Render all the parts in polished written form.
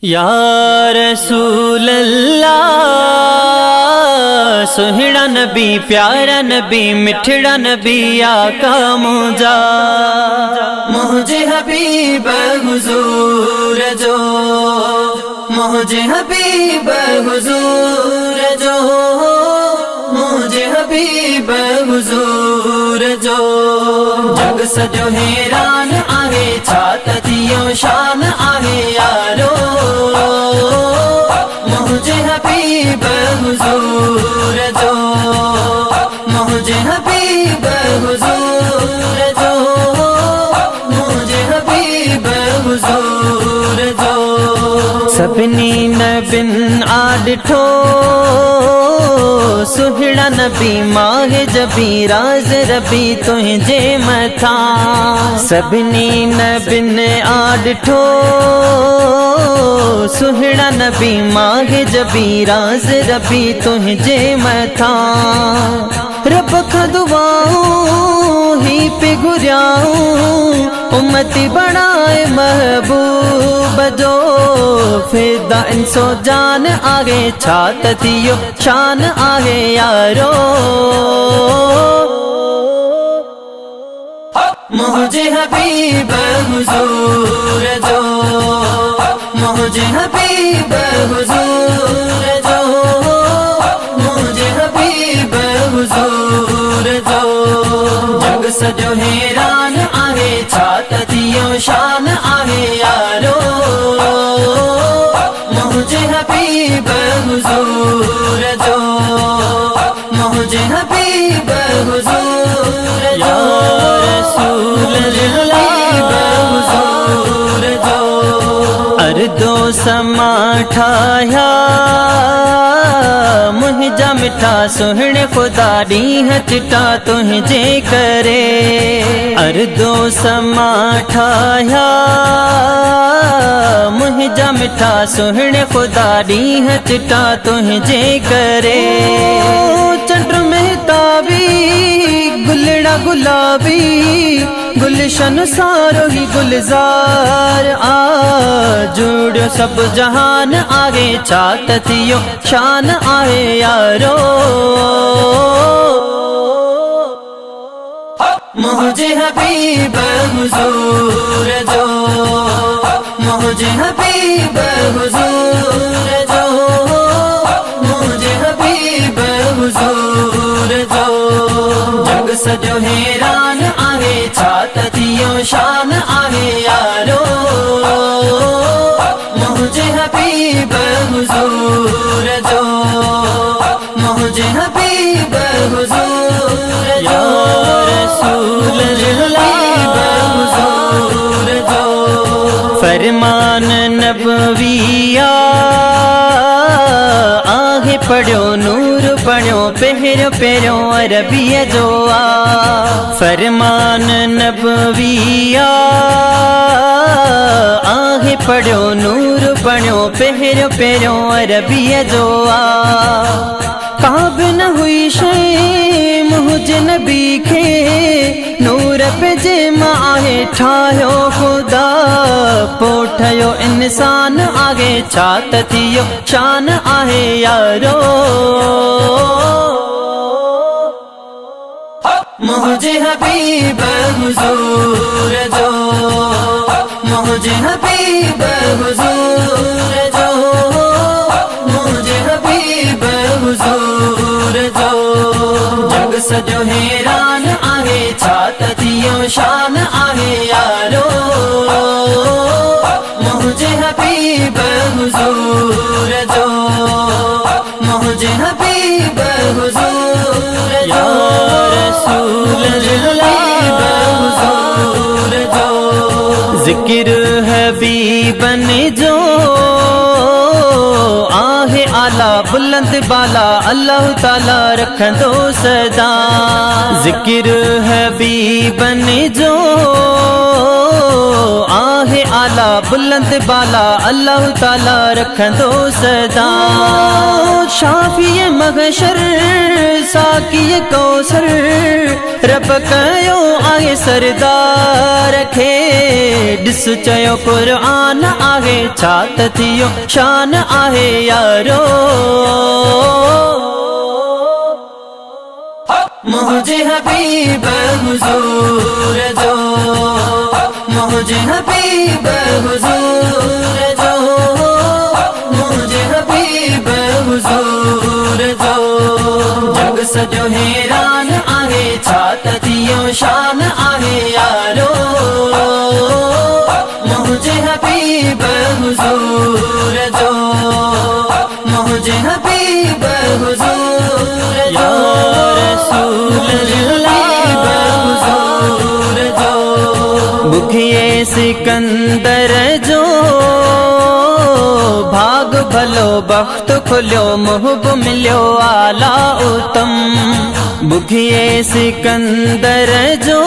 या रसूल अल्लाह, सुहिणा नबी प्यारा नबी मिठड़ा नबी आका मुझा। मुझे हबीब हुजूर जो, मुझे हबीब हुजूर जो, मुझे हबीब हुजूर जो। जग सजो हैरान आहे, छात थियो शान आहे यारो। मुझे हबीब हुजूर जो, मुझे हबीब हुजूर जो, मुझे हबीब हुजूर जो। सभिनी नबिन आडिठो, सुहिणा नबी माहे जबी राज रबी तुझे मथा। सभिनी नबिन आडिठो, सुहिणा नबी माहे जबी राज रबी तुझे मथा। रब खां दुआऊं ही पे घुरियाऊं, उम्मती बनाए महबूब जो। फिदा इंसो जान आगे, छात थियो शान आहे यारो। मुझे हबीब हुजूर जो, मुझे हबीब हुजूर जो, मुझे हबीब हुजूर जो। जग सजो हैरान आहे, छात थियो शान आहे यारो। मुझे हबीब हुजूर जो, मुझे हबीब हुजूर जो। रसूल हबीब हुजूर जो। अर्दो समा ठाया मुझा मिठा, सुहिणे खुदा ॾींहं चिटा तुझे करे। अर्दो समा ठाया मुझा मिठा, सुहिणे खुदा ॾींहं चिटा तुझे करे। चंड मेहताबी गुलड़ा गुलाबी, गुलशन सारो ही गुलजार आ। जुड़ो सब जहान आगे, छात थियो शान आहे यारो। मुझे हबीब हुजूर जो, मुझे हबीब हुजूर जो, मुझे हबीब हुजूर जो। जग सजो हैरान आहे, छात थियो शान आहे यारो। मुझे हबीब हुजूर जो, मुझे हबीब हुजूर जो। रसूल हबीब हुजूर जो। फरमान नबविया आहे पढ़ो, नूर पढ़ो पहिरियों पहिरियों अरबीअ जो आ। फरमान नबविया आहे पढ़ो, नूर पढ़ो पहिरियों पहिरियों अरबीअ जो आ। काब न हुई शइ मुझे नबी खे, नूर पे जे मां आहे ठाहियो खुदा। पोठयो इंसान आगे, छात थियो शान आहे यारो। मुझे हबीब हुजूर जो, मुझे हबीब हुजूर जो, मुझे हबीब हुजूर जो। जग सजो हैरान आहे, छात थियो शान आहे यारो। मुझे हबीब हुजूर जो, मुझे हबीब हुजूर जो। रसूल हबीब हुजूर जो। जिक्र हबीबन जो आहे आला बुलंद बाला, अल्लाह ताला रखंदो सदा। जिक्र हबीबन जो आहे आला बुलंद बाला अल्लाह ताला रखंदो सदा। शाफी मगशर साकी कौसर रब कयो आहे सरदार खे। ॾिस चयो क़ुरान आहे छा त थियो शान आहे यारो। मुझे हबीब हुजूर जो, मुझे हबीब हुजूर जो, मुझे हबीब हुजूर जो। जग सजो हैरान आहे छा त थियो शान आहे यारो। मुझे हबीब हुजूर जो, मुझे हबीब हुजूर जो। बुखिए सिकंदर जो भाग भलो बख्त खुल्यो मुहब मिल्यो आला उत्तम। बुखिए सिकंदर जो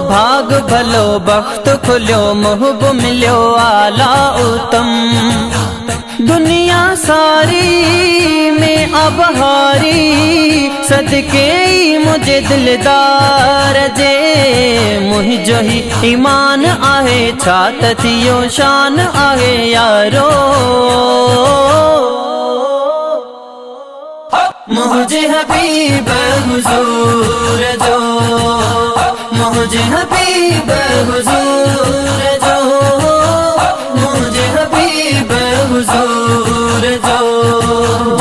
भाग भलो बख्त खुल्यो मुहब मिल्यो आला उत्तम। दुनिया सारी में अबहारी सदके मुझे दिलदार जे। मुझो ही ईमान आहे छा त थियो शान आहे यारो। मुझे हबीब हुजूर जो, मुझे हबीब हुजूर जो, मुझे हबीब हुजूर जो।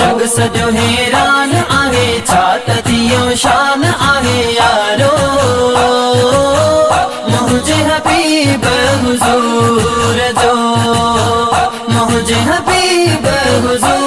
जग सजो हैरान आहे छा त थियो शान आहे यारो। मुझे हबीब हुजूर जो, मुझे हबीब हुजूर